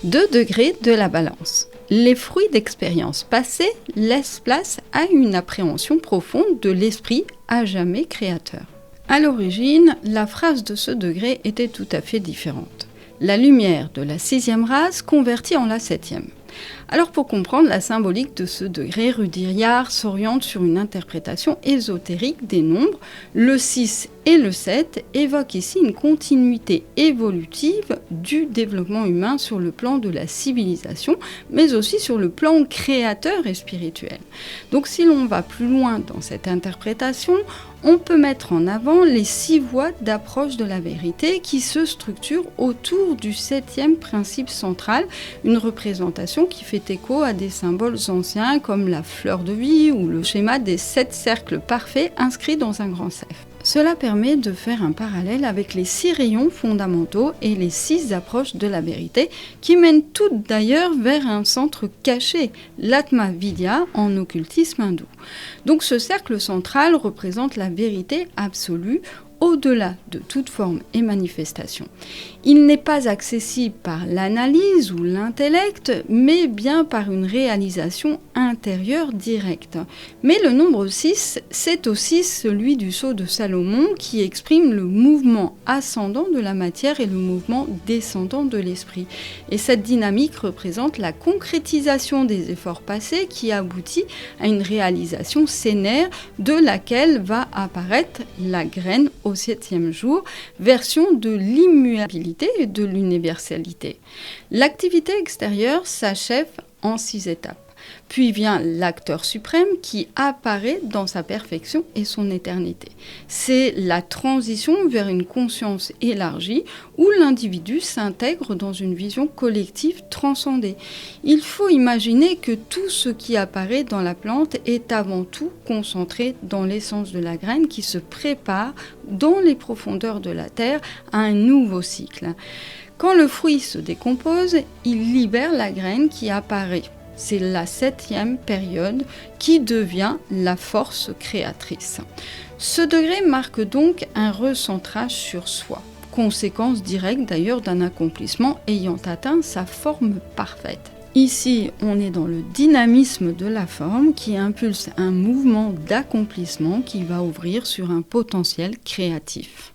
2 degrés de la balance. Les fruits d'expériences passées laissent place à une appréhension profonde de l'esprit à jamais créateur. À l'origine, la phrase de ce degré était tout à fait différente. La lumière de la 6e race convertie en la 7e. Alors pour comprendre la symbolique de ce degré, Rudhyar s'oriente sur une interprétation ésotérique des nombres. Le 6 et le 7 évoquent ici une continuité évolutive du développement humain sur le plan de la civilisation, mais aussi sur le plan créateur et spirituel. Donc si l'on va plus loin dans cette interprétation, on peut mettre en avant les 6 voies d'approche de la vérité qui se structurent autour du 7e principe central, une représentation qui fait écho à des symboles anciens comme la fleur de vie ou le schéma des 7 cercles parfaits inscrits dans un grand cercle. Cela permet de faire un parallèle avec les 6 rayons fondamentaux et les 6 approches de la vérité qui mènent toutes d'ailleurs vers un centre caché, l'Atma Vidya en occultisme hindou. Donc ce cercle central représente la vérité absolue au-delà de toute forme et manifestation. Il n'est pas accessible par l'analyse ou l'intellect, mais bien par une réalisation intérieure directe. Mais le nombre 6, c'est aussi celui du sceau de Salomon qui exprime le mouvement ascendant de la matière et le mouvement descendant de l'esprit. Et cette dynamique représente la concrétisation des efforts passés qui aboutit à une réalisation sénère de laquelle va apparaître la graine au 7e jour, version de l'immuabilité et de l'universalité. L'activité extérieure s'achève en 6 étapes. Puis vient l'acteur suprême qui apparaît dans sa perfection et son éternité. C'est la transition vers une conscience élargie où l'individu s'intègre dans une vision collective transcendée. Il faut imaginer que tout ce qui apparaît dans la plante est avant tout concentré dans l'essence de la graine qui se prépare dans les profondeurs de la terre à un nouveau cycle. Quand le fruit se décompose, il libère la graine qui apparaît. C'est la 7e période qui devient la force créatrice. Ce degré marque donc un recentrage sur soi, conséquence directe d'ailleurs d'un accomplissement ayant atteint sa forme parfaite. Ici, on est dans le dynamisme de la forme qui impulse un mouvement d'accomplissement qui va ouvrir sur un potentiel créatif.